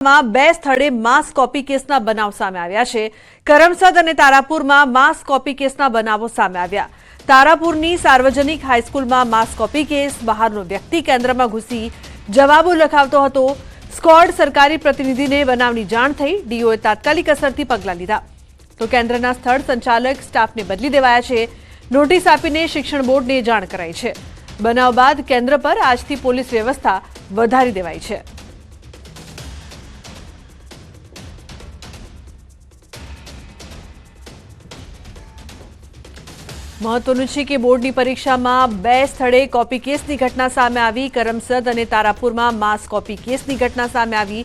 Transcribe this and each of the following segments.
માં બે સ્થળે માસ કોપી કેસના બનાવ સામે આવ્યા છે। કરમસદ અને તારાપુરમાં માસ કોપી કેસના બનાવો સામે આવ્યા। તારાપુરની સાર્વજનિક હાઈસ્કૂલમાં માસ કોપી કેસ, બહારનો વ્યક્તિ કેન્દ્રમાં ઘૂસી જવાબો લખાવતો હતો। સ્કોડ સરકારી પ્રતિનિધિને બનાવની જાણ થઈ। ડીઓએ તાત્કાલિક અસરથી પગલાં લીધા તો કેન્દ્રના સ્થળ સંચાલક સ્ટાફને બદલી દેવાયા છે। નોટિસ આપીને શિક્ષણ બોર્ડને જાણ કરાઈ છે। બનાવ બાદ કેન્દ્ર પર આજથી પોલીસ વ્યવસ્થા વધારી દેવાઈ છે। महत्वનું છે કે બોર્ડની પરીક્ષામાં બે સ્થળે કોપી કેસની ઘટના સામે આવી। કરમસદ અને તારાપુરમાં માસ કોપી કેસની ઘટના સામે આવી।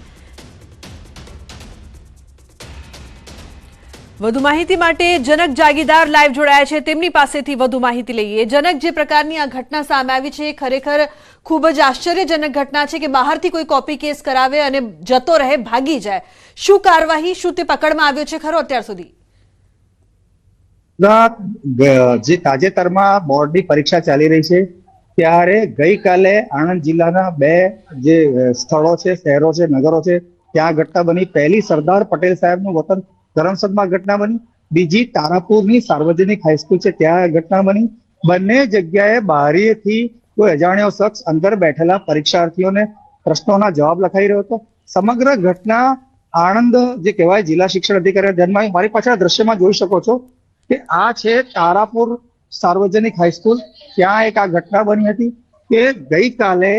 વધુ માહિતી માટે જનક જાગીદાર લાઈવ જોડાયા છે, તેમની પાસેથી વધુ માહિતી લઈએ। જનક, જે પ્રકારની આ ઘટના સામે આવી છે, ખરેખર ખૂબ જ આશ્ચર્યજનક ઘટના છે કે બહારથી કોઈ કોપી કેસ કરાવે અને જતો રહે, ભાગી જાય। શું કાર્યવાહી, શું તે પકડમાં આવ્યો છે ખરો અત્યાર સુધી? જે તાજેતરમાં બોર્ડની પરીક્ષા ચાલી રહી છે ત્યારે ગઈકાલે આણંદ જિલ્લાના બે જે સ્થળો છે, શહેરો છે, નગરો છે, ત્યાં ઘટના બની। પહેલી સરદાર પટેલ સાહેબનું વતન કરમસદમાં ઘટના બની, બીજી તારાપુરની સાર્વજનિક હાઈસ્કૂલ છે ત્યાં ઘટના બની। બંને જગ્યાએ બારીએથી કોઈ અજાણ્યો શખ્સ અંદર બેઠેલા પરીક્ષાર્થીઓને પ્રશ્નોના જવાબ લખાઈ રહ્યો હતો। સમગ્ર ઘટના આણંદ જે કહેવાય જિલ્લા શિક્ષણ અધિકારી ધ્યાનમાં, મારી પાછળ દ્રશ્યમાં જોઈ શકો છો કે આ છે તારાપુર સાર્વજનિક હાઈસ્કૂલ। ત્યાં એક આ ઘટના બની હતી કે ગઈકાલે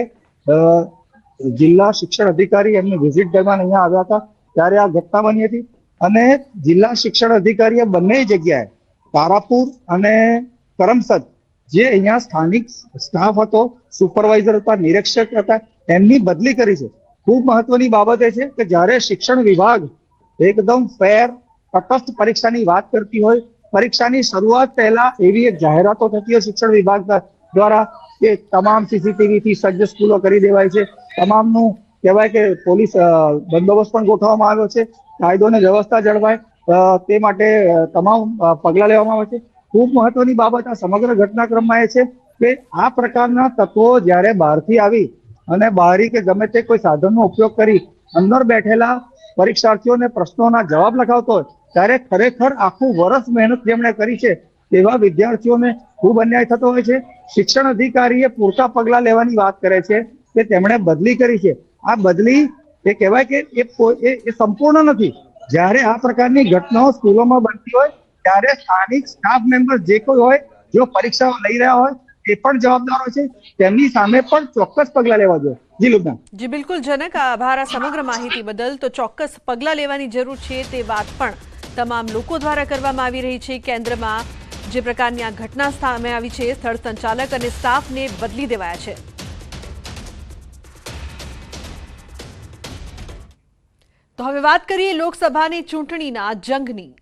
જિલ્લા શિક્ષણ અધિકારી એમની વિઝિટ દરમિયાન અહીંયા આવ્યા હતા ત્યારે આ ઘટના બની હતી અને જિલ્લા શિક્ષણ અધિકારીએ બંને જગ્યાએ તારાપુર અને કરમસદ જે અહીંયા સ્થાનિક સ્ટાફ હતો, સુપરવાઇઝર હતા, નિરીક્ષક હતા, એમની બદલી કરી છે। ખૂબ મહત્વની બાબત એ છે કે જ્યારે શિક્ષણ વિભાગ એકદમ ફેર, તટસ્થ પરીક્ષાની વાત કરતી હોય, પરીક્ષાની શરૂઆત પહેલા એવી એક જાહેરાતો થતી હોય શિક્ષણ વિભાગ દ્વારા કે તમામ સીસીટીવી થી સજ્જ સ્કૂલો કરી દેવાય છે, તમામનું કહેવાય કે પોલીસ બંદોબસ્ત પણ ગોઠવવામાં આવ્યો છે, કાયદો અને વ્યવસ્થા જળવાય તે માટે તમામ પગલાં લેવામાં આવે છે। ખૂબ મહત્વની બાબત આ સમગ્ર ઘટનાક્રમમાં એ છે કે આ પ્રકારના તત્વો જ્યારે બહારથી આવી અને બહારી કે ગમે તે કોઈ સાધનનો ઉપયોગ કરી અંદર બેઠેલા પરીક્ષાર્થીઓને પ્રશ્નોના જવાબ લખાવતો હોય ત્યારે ખરેખર આખું વર્ષ મહેનત જેમણે કરી છે તેવા વિદ્યાર્થીઓને ખૂબ અન્યાય થતો હોય છે। શિક્ષણ અધિકારીએ પૂરતા પગલાં લેવાની વાત કરે છે કે તેમણે બદલી કરી છે। આ બદલી એ કહેવાય કે એ સંપૂર્ણ નથી। જ્યારે આ પ્રકારની ઘટનાઓ સ્કૂલોમાં બનતી હોય ત્યારે સ્થાનિક સ્ટાફ મેમ્બર જે કોઈ હોય, જો પરીક્ષાઓ લઈ રહ્યા હોય એ પણ જવાબદાર હોય છે, તેમની સામે પણ ચોક્કસ પગલાં લેવા જોઈએ। જી લુબના। જી બિલકુલ જનક, આભાર આ સમગ્ર માહિતી બદલ। તો ચોક્કસ પગલાં લેવાની જરૂર છે તે વાત પણ તમામ લોકો દ્વારા કરવામાં આવી રહી છે। કેન્દ્રમાં જે પ્રકારની આ ઘટના સામે આવી છે, સ્થળ સંચાલક અને સ્ટાફને બદલી દેવાયા છે। તો હવે વાત કરીએ લોકસભાની ચૂંટણીના જંગની।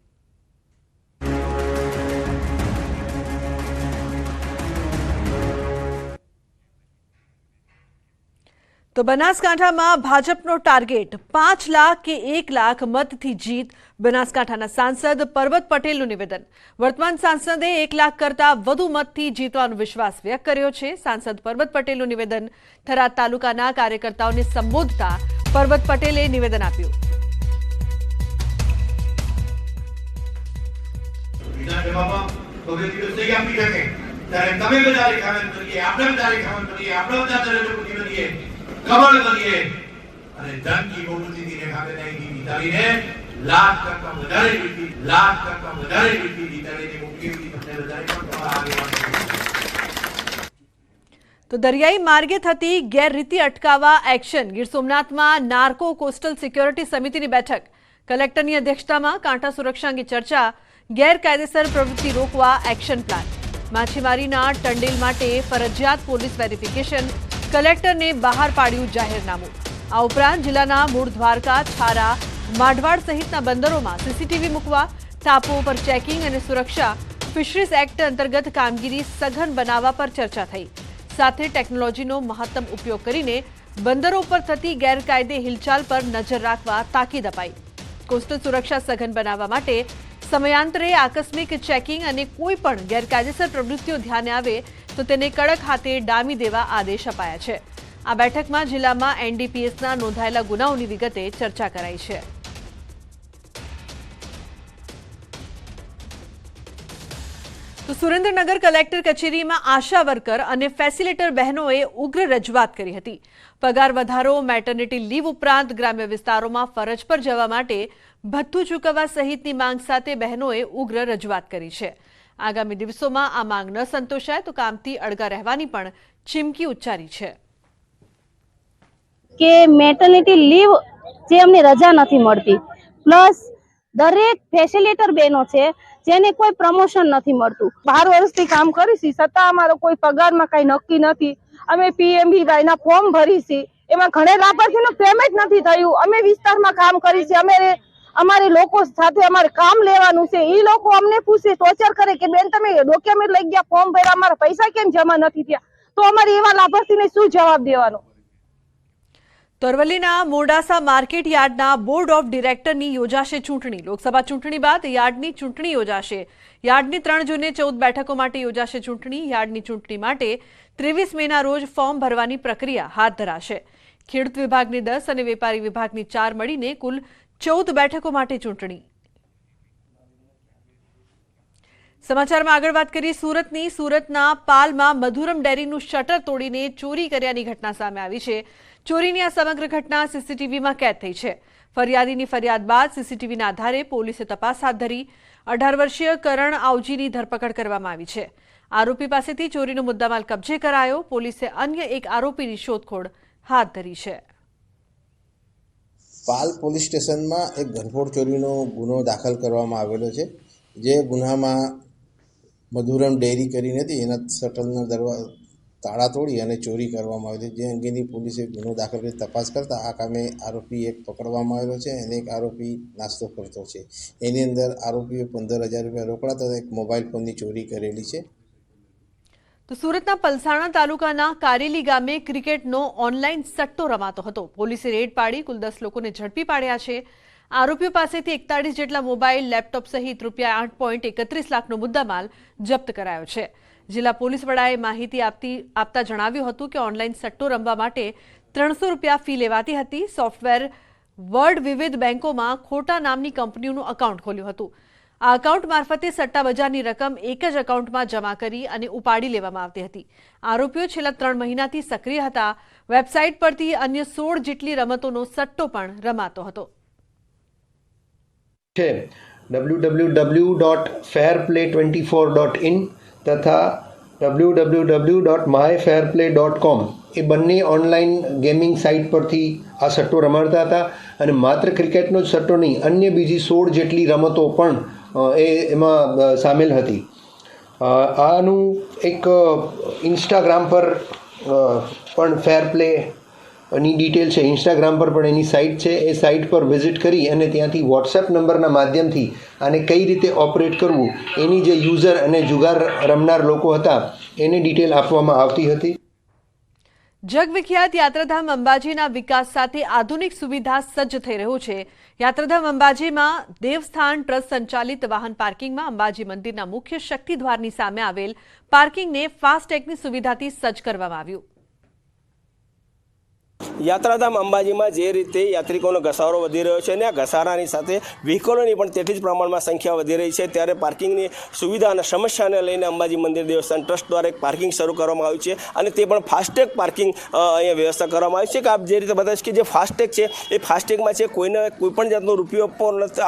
તો બનાસકાંઠામાં ભાજપનો ટાર્ગેટ 5 લાખ કે 1 લાખ મતથી જીત। બનાસકાંઠાના સાંસદ પરબત પટેલનું નિવેદન। વર્તમાન સાંસદે 1 લાખ કરતા વધુ મતથી જીતવાનો વિશ્વાસ વ્યક્ત કર્યો છે। સાંસદ પરબત પટેલનું નિવેદન। થરાદ તાલુકાના કાર્યકર્તાઓને સંબોધતા પરબત પટેલે નિવેદન આપ્યું। कमल बनिए અને ધન की बहुमती ने खाते नहीं दी जिताड़ीने लाख करता વધારે જીતાડીને મુખ્યમંત્રી પદને વધારે પણ તમારા આગેવાન। તો દરિયાઈ માર્ગે થતી ગેરરીતિ અટકાવવા એક્શન। ગીર સોમનાથમાં નાર્કો કોસ્ટલ સિક્યોરિટી સમિતિની બેઠક। કલેક્ટરની અધ્યક્ષતામાં કાંઠા સુરક્ષા અંગે ચર્ચા। ગેરકાયદેસર પ્રવૃત્તિ રોકવા એક્શન પ્લાન। માછીમારીના ટંડેલ માટે ફરજિયાત પોલીસ વેરિફિકેશન। કલેક્ટરને બહાર પાડ્યું જાહેરનામું। આ ઉપરાંત જિલ્લાના મૂળ દ્વારકા, છારા, માઢવાડ સહિતના બંદરોમાં સીસીટીવી મૂકવા। ટાપુઓ પર ચેકિંગ અને સુરક્ષા। ફિશરીઝ એક્ટ અંતર્ગત કામગીરી સઘન બનાવવા પર ચર્ચા થઈ। સાથે ટેકનોલોજીનો મહત્તમ ઉપયોગ કરીને બંદરો પર થતી ગેરકાયદે હિલચાલ પર નજર રાખવા તાકીદ અપાઈ। કોસ્ટલ સુરક્ષા સઘન બનાવવા માટે સમયાંતરે આકસ્મિક ચેકિંગ અને કોઈ પણ ગેરકાયદેસર પ્રવૃત્તિઓ ધ્યાને આવે તો તેને કડક હાથે ડામી દેવા આદેશ અપાયા છે। આ બેઠકમાં જિલ્લામાં એનડીપીએસના નોંધાયેલા ગુનાઓની વિગતે ચર્ચા કરાઈ છે. તો સુરેન્દ્રનગર કલેક્ટર કચેરીમાં આશા વર્કર અને ફેસિલિટર બહેનોએ ઉગ્ર રજૂઆત કરી હતી. પગાર વધારો, મેટર્નિટી લીવ ઉપરાંત ગ્રામ્ય વિસ્તારોમાં ફરજ પર જવા માટે ભથ્થું ચૂકવવા સહિતની માંગ સાથે બહેનોએ ઉગ્ર રજૂઆત કરી છે. આગામી દિવસોમાં આ માંગ ન સંતોષાય તો કામથી અળગા રહેવાની પણ ચીમકી ઉચ્ચારી છે. કે મેટર્નિટી લીવ જે અમને રજા નથી મળતી, પ્લસ દરેક ફેસિલિટર બહેનો છે જેને કોઈ પ્રમોશન નથી મળતું. 12 વર્ષથી કામ કરીશી છતાં અમારો કોઈ પગારમાં કઈ નક્કી નથી. અમે પીએમવીવાય ના ફોર્મ ભરીશી, એમાં ઘણા લાભાર્થીનું પેમેન્ટ નથી થયું. અમે વિસ્તારમાં કામ કરીશી, અમારે લોકો સાથે અમારે કામ લેવાનું છે. એ લોકો અમને પૂછે, ટોર્ચર કરે કે બેન તમે ડોક્યુમેન્ટ લઈ ગયા, ફોર્મ ભર્યા, અમારા પૈસા કેમ જમા નથી થયા? તો અમારે એવા લાભાર્થીને શું જવાબ દેવાનો? તો અરવલ્લીના મોડાસા માર્કેટ યાર્ડના બોર્ડ ઓફ ડિરેક્ટરની યોજાશે ચૂંટણી. લોકસભા ચૂંટણી બાદ યાર્ડની ચૂંટણી યોજાશે. યાર્ડની 3 જૂને 14 બેઠકો માટે યોજાશે ચૂંટણી. યાર્ડની ચૂંટણી માટે 23 મેના રોજ ફોર્મ ભરવાની પ્રક્રિયા હાથ ધરાશે. ખેડૂત વિભાગની 10 અને વેપારી વિભાગની 4 મળીને કુલ 14 બેઠકો માટે ચૂંટણી. સમાચારમાં આગળ વાત કરીએ સુરતની. સુરતના પાલમાં મધુરમ ડેરીનું શટર તોડીને ચોરી કર્યાની ઘટના સામે આવી છે. ચોરીની આ સમગ્ર ઘટના સીસીટીવીમાં કેદ થઈ છે. ફરિયાદીની ફરિયાદ બાદ સીસીટીવીના આધારે પોલીસે તપાસ હાથ ધરી. 18 વર્ષીય કરણ આવજીની ધરપકડ કરવામાં આવી છે. આરોપી પાસેથી ચોરીનો મુદ્દામાલ કબજે કરાયો. પોલીસે અન્ય એક આરોપીની શોધખોળ હાથ ધરી છે. પાલ પોલીસ સ્ટેશનમાં એક ઘરફોડ ચોરીનો ગુનો દાખલ કરવામાં આવેલો છે. જે ગુનામાં મધુરમ ડેરી કરીને હતી એના શટલના તાળા તોડી અને ચોરી કરવામાં આવી હતી. જે અંગેની પોલીસે ગુનો દાખલ કરી તપાસ કરતા આ કામે આરોપી એક પકડવામાં આવેલો છે અને એક આરોપી નાસ્તો કરતો છે. એની અંદર આરોપીએ 15,000 રૂપિયા રોકડા તથા એક મોબાઈલ ફોનની ચોરી કરેલી છે. તો સુરતના પલસાણા તાલુકાના કારેલી ગામે ક્રિકેટનો ઓનલાઈન સટ્ટો રમાતો હતો. પોલીસે રેડ પાડી કુલ 10 લોકોને ઝડપી પાડ્યા છે. આરોપીઓ પાસેથી 41 જેટલા મોબાઈલ, લેપટોપ સહિત ₹8.31 લાખનો મુદ્દામાલ જપ્ત કરાયો છે. જિલ્લા પોલીસ વડાએ માહિતી આપતા જણાવ્યું હતું કે ઓનલાઈન સટ્ટો રમવા માટે ₹300 ફી લેવાતી હતી. સોફ્ટવેર વર્ડ વિવિધ બેંકોમાં ખોટા નામની કંપનીઓનું એકાઉન્ટ ખોલ્યું હતું. આ એકાઉન્ટ મારફતે સટ્ટા બજારની રકમ એક જ એકાઉન્ટમાં જમા કરી અને ઉપાડી લેવામાં આવતી હતી. આરોપીઓ છેલ્લા 3 મહિનાથી સક્રિય હતા. વેબસાઇટ પરથી અન્ય 16 જેટલી રમતોનો સટ્ટો પણ રમાતો હતો. www.fairplay24.in તથા www.myfairplay.com એ બંને ઓનલાઈન ગેમિંગ સાઇટ પરથી આ સટ્ટો રમાડતા હતા. અને માત્ર ક્રિકેટનો જ સટ્ટો નહીં, અન્ય બીજી 16 જેટલી રમતો પણ એમાં સામેલ હતી. આનું એક ઇન્સ્ટાગ્રામ પર પણ ફેર પ્લે ની ડિટેલ છે. ઇન્સ્ટાગ્રામ પર પણ એની સાઇટ છે. એ સાઇટ પર વિઝિટ કરી અને ત્યાંથી વોટ્સએપ નંબરના માધ્યમથી આને કઈ રીતે ઓપરેટ કરવું એની જે યુઝર અને જુગાર રમનાર લોકો હતા એને ડિટેલ આપવામાં આવતી હતી. જગવિખ્યાત યાત્રાધામ અંબાજીના વિકાસ સાથે આધુનિક સુવિધા સજ્જ થઈ રહ્યું છે. યાત્રાધામ અંબાજીમાં દેવસ્થાન ટ્રસ્ટ સંચાલિત વાહન પાર્કિંગમાં અંબાજી મંદિરના મુખ્ય શક્તિદ્વારની સામે આવેલ પાર્કિંગને ફાસ્ટેગની સુવિધાથી સજ્જ કરવામાં આવ્યું. યાત્રાધામ અંબાજીમાં જે રીતે યાત્રિકોનો ઘસારો વધી રહ્યો છે અને આ ઘસારાની સાથે વ્હીકલોની પણ તેટલી જ પ્રમાણમાં સંખ્યા વધી રહી છે, ત્યારે પાર્કિંગની સુવિધા અને સમસ્યાને લઈને અંબાજી મંદિર દેવસ્થાન ટ્રસ્ટ દ્વારા એક પાર્કિંગ શરૂ કરવામાં આવ્યું છે અને તે પણ ફાસ્ટેગ પાર્કિંગ અહીંયા વ્યવસ્થા કરવામાં આવી છે. કે આપ જે રીતે બતાવીશ કે જે ફાસ્ટેગ છે એ ફાસ્ટેગમાં છે કોઈને કોઈપણ જાતનો રૂપિયો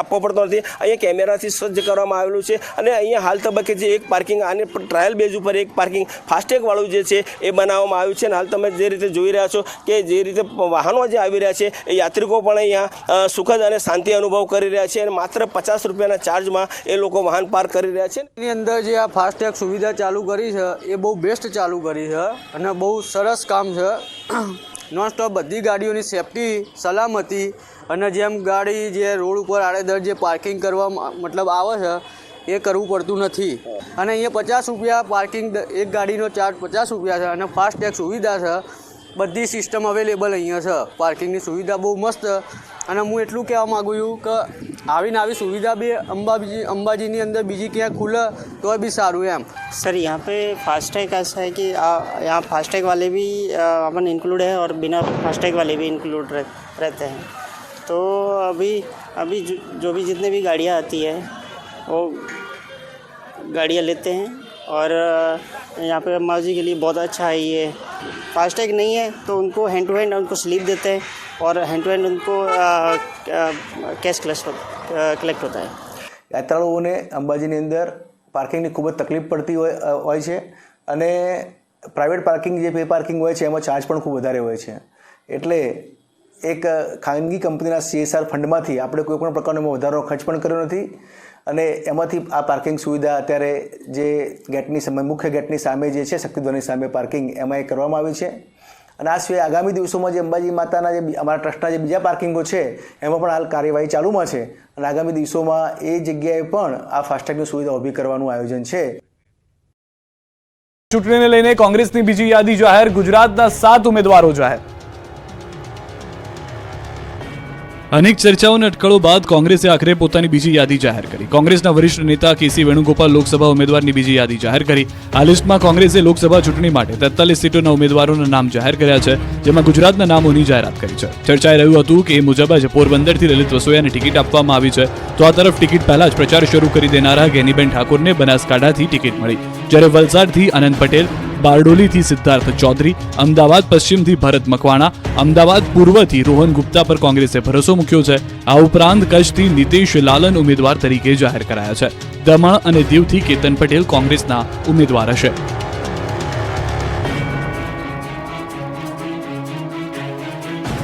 આપવો પડતો નથી. અહીંયા કેમેરાથી સજ્જ કરવામાં આવેલું છે અને અહીંયા હાલ તબક્કે જે એક પાર્કિંગ આને ટ્રાયલ બેઝ ઉપર એક પાર્કિંગ ફાસ્ટેગવાળું જે છે એ બનાવવામાં આવ્યું છે. અને હાલ તમે જે રીતે જોઈ રહ્યા છો કે જે રીતે વાહનો જે આવી રહ્યા છે એ યાત્રિકો પણ અહીંયા સુખદ અને શાંતિ અનુભવ કરી રહ્યા છે અને માત્ર ₹50 ચાર્જમાં એ લોકો વાહન પાર્ક કરી રહ્યા છે. એની અંદર જે આ ફાસ્ટેગ સુવિધા ચાલુ કરી છે એ બહુ બેસ્ટ ચાલુ કરી છે અને બહુ સરસ કામ છે. નોનસ્ટોપ બધી ગાડીઓની સેફટી, સલામતી અને જેમ ગાડી જે રોડ ઉપર આડેધડ જે પાર્કિંગ કરવા મતલબ આવે છે એ કરવું પડતું નથી. અને અહીંયા ₹50 પાર્કિંગ, એક ગાડીનો ચાર્જ ₹50 છે અને ફાસ્ટેગ સુવિધા છે. બધી સિસ્ટમ અવેલેબલ અહીંયા છે. પાર્કિંગની સુવિધા બહુ મસ્ત અને હું એટલું કહેવા માગું છું કે આવીને આવી સુવિધા બી અંબાજીની અંદર બીજી ક્યાંક ખુલે તો બી સારું એમ. सर यहाँ पे फास्टैग ऐसा है कि यहाँ फास्टैग वाले भी अपन इंक्लूड है और बिना फास्टैग वाले भी इंक्लूड रहते हैं. तो अभी जो भी जितने भी गाड़ियाँ आती है वो गाड़ियाँ लेते हैं और यहाँ पे अम्बा जी के लिए बहुत अच्छा है ये. फास्टैग नहीं है तो उनको हैंड टू हैंड उनको स्लिप देते हैं और हैंड टू हैंड उनको कैश कलेक्ट होता है. યાત્રાળુઓને અંબાજીની અંદર પાર્કિંગની ખૂબ જ તકલીફ પડતી હોય છે અને પ્રાઇવેટ પાર્કિંગ જે પે પાર્કિંગ હોય છે એમાં ચાર્જ પણ ખૂબ વધારે હોય છે. એટલે એક ખાનગી કંપનીના CSR ફંડમાંથી આપણે કોઈ પણ પ્રકારનો વધારો ખર્ચ પણ કર્યો નથી અને એમાંથી આ પાર્કિંગ સુવિધા અત્યારે જે ગેટની સામે મુખ્ય ગેટની સામે જે છે શક્તિદ્વારની સામે પાર્કિંગ એમાં એ કરવામાં આવી છે. અને આ સિવાય આગામી દિવસોમાં જે અંબાજી માતાના જે અમારા ટ્રસ્ટના જે બીજા પાર્કિંગો છે એમાં પણ હાલ કાર્યવાહી ચાલુમાં છે અને આગામી દિવસોમાં એ જગ્યાએ પણ આ ફાસ્ટેગની સુવિધા ઊભી કરવાનું આયોજન છે. ચૂંટણીને લઈને કોંગ્રેસની બીજી યાદી જાહેર. ગુજરાતના 7 ઉમેદવારો જાહેર. અનેક ચર્ચાઓ અને અટકળો બાદ કોંગ્રેસે આખરે પોતાની બીજી યાદી જાહેર કરી. કોંગ્રેસના વરિષ્ઠ નેતા KC વેણુગોપાલ લોકસભા ઉમેદવારની બીજી યાદી જાહેર કરી. આ લિસ્ટમાં કોંગ્રેસે લોકસભા ચૂંટણી માટે 43 સીટોના ઉમેદવારોના નામ જાહેર કર્યા છે, જેમાં ગુજરાતના નામોની જાહેરાત કરી છે. ચર્ચાઈ રહ્યું હતું કે એ મુજબ જ પોરબંદરથી લલિત વસોયાને ટિકિટ આપવામાં આવી છે, તો આ તરફ ટિકિટ પહેલા જ પ્રચાર શરૂ કરી દેનારા ગેનીબેન ઠાકોરને બનાસકાંઠાથી ટિકિટ મળી, જ્યારે વલસાડથી આનંદ પટેલ, બારડોલીથી સિદ્ધાર્થ ચૌધરી, અમદાવાદ પશ્ચિમથી ભરત મકવાણા, અમદાવાદ પૂર્વથી રોહન ગુપ્તા પર કોંગ્રેસે ભરોસો મૂક્યો છે. આ ઉપરાંત કચ્છથી નીતેશ લાલન ઉમેદવાર તરીકે જાહેર કરાયા છે. દમણ અને દીવથી કેતન પટેલ કોંગ્રેસના ઉમેદવાર હશે.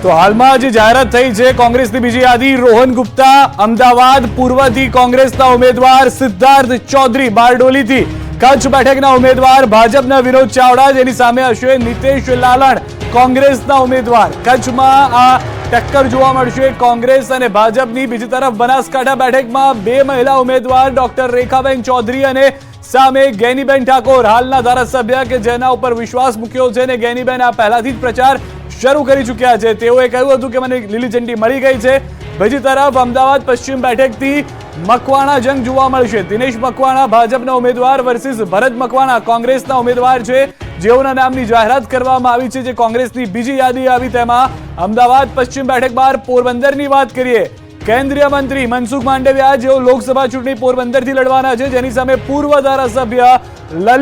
તો હાલમાં જે જાહેરાત થઈ છે કોંગ્રેસની બીજી યાદી, રોહન ગુપ્તા અમદાવાદ પૂર્વથી કોંગ્રેસના ઉમેદવાર, સિદ્ધાર્થ ચૌધરી બારડોલીથી કચ્છ બેઠકના ઉમેદવાર, ભાજપના વિનોદ ચાવડા, જેની સામે હશે નીતેશ લાલણ કોંગ્રેસના ઉમેદવાર. કચ્છમાં આ ટક્કર જોવા મળશે કોંગ્રેસ અને ભાજપની. બીજી તરફ બનાસકાંઠા બેઠકમાં 2 મહિલા ઉમેદવાર, ડોક્ટર રેખાબેન ચૌધરી અને સામે ગેનીબેન ઠાકોર, હાલના ધારાસભ્ય કે જેના ઉપર વિશ્વાસ મૂક્યો છે અને ગેનીબેન આ પહેલાથી જ પ્રચાર શરૂ કરી ચૂક્યા છે. તેઓએ કહ્યું હતું કે મને લીલી ઝંડી મળી ગઈ છે. બીજી તરફ અમદાવાદ પશ્ચિમ બેઠકથી મકવાણા જંગ જોવા મળશે. દિનેશ મકવાણા ભાજપના ઉમેદવાર વર્સિસ ભરત મકવાણા કોંગ્રેસના ઉમેદવાર છે, જેઓના નામની જાહેરાત કરવામાં આવી છે. જે કોંગ્રેસની બીજી યાદી આવી તેમાં અમદાવાદ પશ્ચિમ બેઠક બાદ પોરબંદરની વાત કરીએ. કેન્દ્રીય મંત્રી મનસુખ માંડવિયા, જેઓ લોકસભા ચૂંટણી પોરબંદરથી લડવાના છે, જેની સામે પૂર્વ ધારાસભ્ય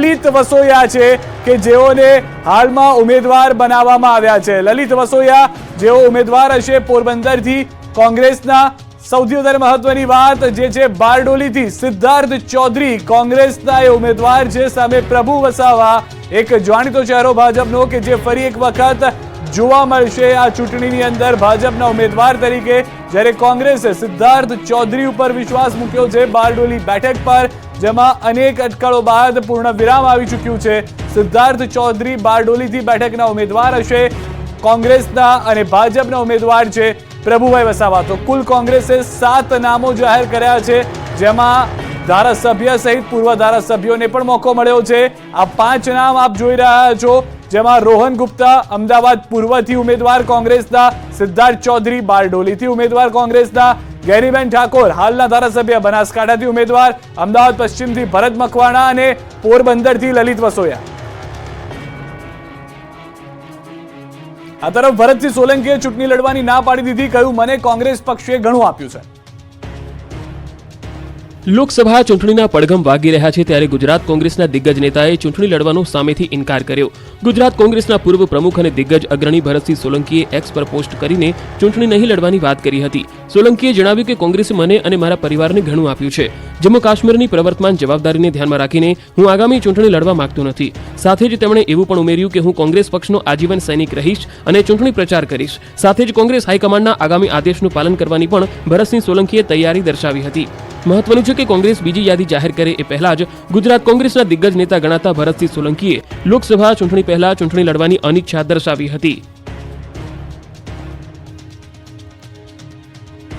લલિત વસોયા છે કે જેઓને હાલમાં ઉમેદવાર બનાવવામાં આવ્યા છે. લલિત વસોયા જેઓ ઉમેદવાર હશે પોરબંદરથી કોંગ્રેસના. સૌથી વધારે મહત્વની વાત જે છે બારડોલીથી સિદ્ધાર્થ ચૌધરી કોંગ્રેસના એ ઉમેદવાર છે. સામે પ્રભુ વસાવા, એક જાણીતો ચહેરો ભાજપનો કે જે ફરી એક વખત જોવા મળશે આ ચૂંટણીની અંદર ભાજપના ઉમેદવાર તરીકે, જ્યારે કોંગ્રેસે સિદ્ધાર્થ ચૌધરી ઉપર વિશ્વાસ મૂક્યો છે બારડોલી બેઠક પર, જેમાં અનેક અટકળો બાદ પૂર્ણ વિરામ આવી ચૂક્યું છે. સિદ્ધાર્થ ચૌધરી બારડોલીથી બેઠકના ઉમેદવાર હશે કોંગ્રેસના અને ભાજપના ઉમેદવાર છે પ્રભુભાઈ વસાવા. તો કુલ કોંગ્રેસે 7 નામો જાહેર કર્યા છે, જેમાં ધારાસભ્ય સહિત પૂર્વ ધારાસભ્યોને પણ મોકો મળ્યો છે. આ 5 નામ આપ જોઈ રહ્યા છો, જેમાં રોહન ગુપ્તા અમદાવાદ પૂર્વથી ઉમેદવાર કોંગ્રેસના, સિદ્ધાર્થ ચૌધરી બારડોલીથી ઉમેદવાર કોંગ્રેસના, ગેનીબેન ઠાકોર હાલના ધારાસભ્ય બનાસકાંઠાથી ઉમેદવાર, અમદાવાદ પશ્ચિમથી ભરત મકવાણા અને પોરબંદરથી લલિત વસોયા. આ તરફ ભરતસિંહ સોલંકીએ ચૂંટણી લડવાની ના પાડી દીધી, કહ્યું મને કોંગ્રેસ પક્ષે ઘણું આપ્યું છે. લોકસભા ચૂંટણીના પડઘમ વાગી રહ્યા છે ત્યારે ગુજરાત કોંગ્રેસના દિગ્ગજ નેતાએ ચૂંટણી લડવાનો સામેથી ઇનકાર કર્યો. ગુજરાત કોંગ્રેસના પૂર્વ પ્રમુખ અને દિગ્ગજ અગ્રણી ભરતસિંહ સોલંકીએ એક્સ પર પોસ્ટ કરીને ચૂંટણી નહીં લડવાની વાત કરી હતી. સોલંકીએ જણાવ્યું કે કોંગ્રેસે મને અને મારા પરિવારને ઘણું આપ્યું છે. જમ્મુ કાશ્મીરની પ્રવર્તમાન જવાબદારીને ધ્યાનમાં રાખીને હું આગામી ચૂંટણી લડવા માંગતો નથી. સાથે જ તેમણે એવું પણ ઉમેર્યું કે હું કોંગ્રેસ પક્ષનો આજીવન સૈનિક રહીશ અને ચૂંટણી પ્રચાર કરીશ. સાથે જ કોંગ્રેસ હાઈકમાન્ડના આગામી આદેશનું પાલન કરવાની પણ ભરતસિંહ સોલંકીએ તૈયારી દર્શાવી હતી. મહત્વનું છે કે કોંગ્રેસ બીજી યાદી જાહેર કરે એ પહેલા જ ગુજરાત કોંગ્રેસના દિગ્ગજ નેતા ગણાતા ભરતસિંહ સોલંકીએ લોકસભા ચૂંટણી પહેલા ચૂંટણી લડવાની અનિચ્છા દર્શાવી હતી.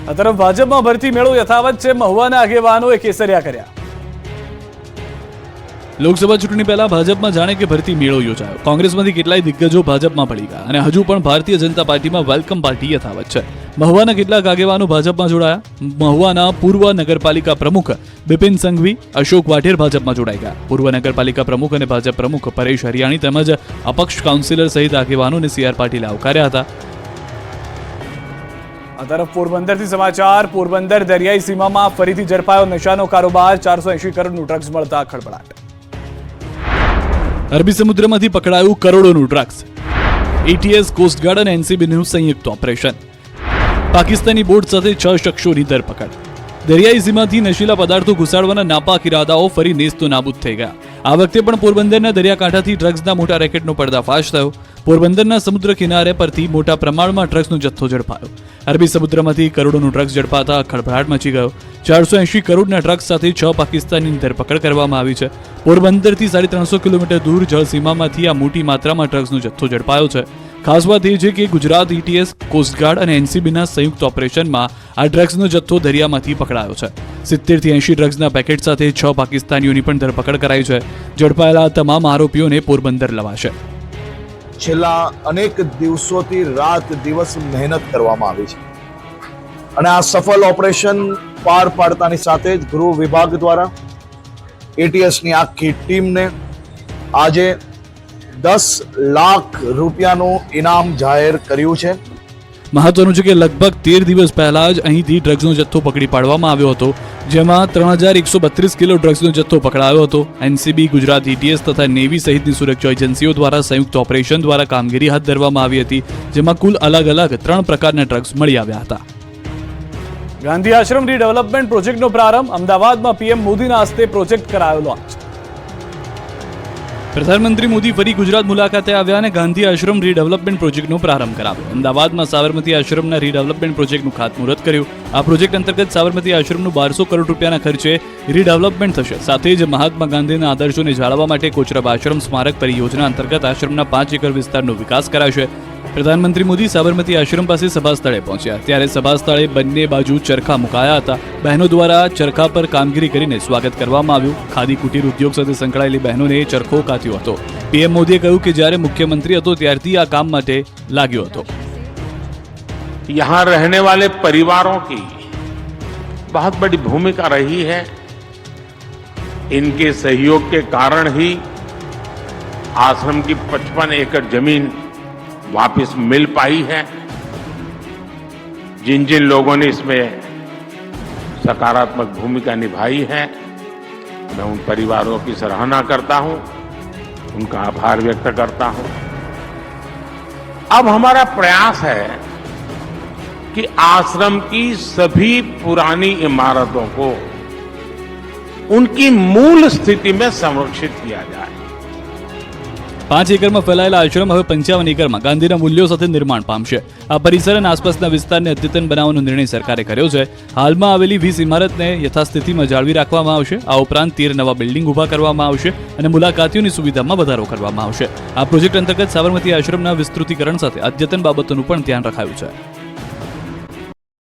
આ તરફ ભાજપમાં ભરતી મેળો યથાવત છે. મહુવાના આગેવાનોએ કેસરિયા કર્યા. લોકસભા ચૂંટણી પહેલા ભાજપમાં જાણે કે ભરતી મેળો યોજાયો. કોંગ્રેસમાંથી કેટલાય દિગ્ગજો ભાજપમાં ભળી ગયા અને હજુ પણ ભારતીય જનતા પાર્ટીમાં વેલકમ પાર્ટી યથાવત છે. મહુવાના કેટલાક આગેવાનો ભાજપમાં જોડાયા. મહુવાના પૂર્વ નગરપાલિકા પ્રમુખ બિપિન સંઘવી, અશોક વાઢેર ભાજપમાં જોડાઈ ગયા. પૂર્વ નગરપાલિકા પ્રમુખ અને ભાજપ પ્રમુખ પરેશ હરિયાણી તેમજ અપક્ષ કાઉન્સિલર સહિત આગેવાનોને CR પાટીલે આવકાર્યા હતા. આ તરફ પોરબંદરથી સમાચાર. પોરબંદર દરિયાઈ સીમામાં ફરીથી ઝડપાયો નશાનો કારોબાર. 480 કરોડનું ડ્રગ્સ મળતા ખળભળાટ. અરબી સમુદ્રમાંથી પકડાયું કરોડોનું ડ્રગ્સ. ATS, કોસ્ટગાર્ડ અને NCBનું સંયુક્ત ઓપરેશન. પાકિસ્તાની બોટ સાથે 6 શખ્સોની ધરપકડ. દરિયાઈ સીમાથી નશીલા પદાર્થો ઘુસાડવાના નાપાક ઇરાદાઓ ફરી નેસ્તો નાબૂદ થઈ ગયા. આ વખતે પણ પોરબંદરના દરિયાકાંઠાથી ડ્રગ્સના મોટા રેકેટનો પર્દાફાશ થયો. પોરબંદરના સમુદ્ર કિનારે પરથી મોટા પ્રમાણમાં ડ્રગ્સનો જથ્થો ઝડપાયો. અરબી સમુદ્રમાંથી કરોડોનું ડ્રગ્સ ઝડપાતા ખળભળાટ મચી ગયો. 480 કરોડના ડ્રગ્સ સાથે 6 પાકિસ્તાનીની ધરપકડ કરવામાં આવી છે. પોરબંદરથી 350 કિલોમીટર દૂર જળસીમામાંથી આ મોટી માત્રામાં ડ્રગ્સનો જથ્થો ઝડપાયો છે. ખાસ વાત એ છે કે ગુજરાત ATS, કોસ્ટગાર્ડ અને NCBના સંયુક્ત ઓપરેશનમાં આ ડ્રગ્સનો જથ્થો દરિયામાંથી પકડાયો છે. 70 થી 80 ડ્રગ્સના પેકેટ સાથે 6 પાકિસ્તાનીઓની પણ ધરપકડ કરાઈ છે. ઝડપાયેલા તમામ આરોપીઓને પોરબંદર લવાશે. છેલ્લા અનેક દિવસોથી રાત દિવસ મહેનત કરવામાં આવી છે અને આ સફળ ઓપરેશન પાર પાડતાની સાથે જ ગૃહ વિભાગ દ્વારા ATSની આખી ટીમને આજે 10 લાખ રૂપિયાનું ઇનામ જાહેર કર્યું છે. મહત્વનું છે કે લગભગ 13 દિવસ પહેલા જ અહીંથી ડ્રગ્સનો જથ્થો પકડી પાડવામાં આવ્યો હતો, જેમાં 3132 કિલો ડ્રગ્સનો જથ્થો પકડાયો હતો. NCB, ગુજરાત ATS તથા નેવી સહિતની સુરક્ષા એજન્સીઓ દ્વારા સંયુક્ત ઓપરેશન દ્વારા કામગીરી હાથ ધરવામાં આવી હતી, જેમાં કુલ અલગ અલગ 3 પ્રકારના ડ્રગ્સ મળી આવ્યા હતા. ગાંધી આશ્રમ રીડેવલપમેન્ટ પ્રોજેક્ટનો પ્રારંભ. અમદાવાદમાં PM મોદીના હસ્તે પ્રોજેક્ટ કરાયો લોન્ચ. પ્રધાનમંત્રી મોદી ફરી ગુજરાત મુલાકાતે આવ્યા અને ગાંધી આશ્રમ રીડેવલપમેન્ટ પ્રોજેક્ટનો પ્રારંભ કરાવ્યો. અમદાવાદમાં સાબરમતી આશ્રમના રીડેવલપમેન્ટ પ્રોજેક્ટનું ખાતમુહૂર્ત કર્યું. આ પ્રોજેક્ટ અંતર્ગત સાબરમતી આશ્રમનું 1200 કરોડ રૂપિયાના ખર્ચે રીડેવલપમેન્ટ થશે. સાથે જ મહાત્મા ગાંધીના આદર્શોને જાળવવા માટે કોચરબ આશ્રમ સ્મારક પરિયોજના અંતર્ગત આશ્રમના 5 એકર વિસ્તારનો વિકાસ કરાશે. પ્રધાનમંત્રી મોદી સાબરમતી આશ્રમ પાસે સભા સ્થળે પહોંચ્યા. ત્યારે સભા સ્થળે બંને બાજુ ચરખા મુકાયા હતા. બહેનો દ્વારા ચરખા પર કામગીરી કરીને સ્વાગત કરવામાં આવ્યું. ખાદી કુટીર ઉદ્યોગ સાથે સંકળાયેલી બહેનોને ચરખો કાત્યો હતો. PM મોદીએ કહ્યું કે જ્યારે મુખ્યમંત્રી હતો ત્યારથી આ કામ માટે લાગ્યો હતો. यहाँ रहने वाले परिवारों की बहुत बड़ी भूमिका रही है. इनके सहयोग के कारण ही आश्रम की 55 एकड़ जमीन वापस मिल पाई है. जिन जिन लोगों ने इसमें सकारात्मक भूमिका निभाई है, मैं उन परिवारों की सराहना करता हूं, उनका आभार व्यक्त करता हूं. अब हमारा प्रयास है कि आश्रम की सभी पुरानी इमारतों को उनकी मूल स्थिति में संरक्षित किया जाए. 5 એકરમાં ફેલાયેલા આશ્રમ હવે 55 એકરમાં ગાંધીના મૂલ્યો સાથે નિર્માણ પામશે. આ પરિસર અને આસપાસના વિસ્તારને અદ્યતન બનાવવાનો નિર્ણય સરકારે કર્યો છે. હાલમાં આવેલી 20 ઇમારતને યથાસ્થિતિમાં જાળવી રાખવામાં આવશે. આ ઉપરાંત 13 નવા બિલ્ડિંગ ઊભા કરવામાં આવશે અને મુલાકાતીઓની સુવિધામાં વધારો કરવામાં આવશે. આ પ્રોજેક્ટ અંતર્ગત સાબરમતી આશ્રમના વિસ્તૃતિકરણ સાથે અદ્યતન બાબતોનું પણ ધ્યાન રખાયું છે.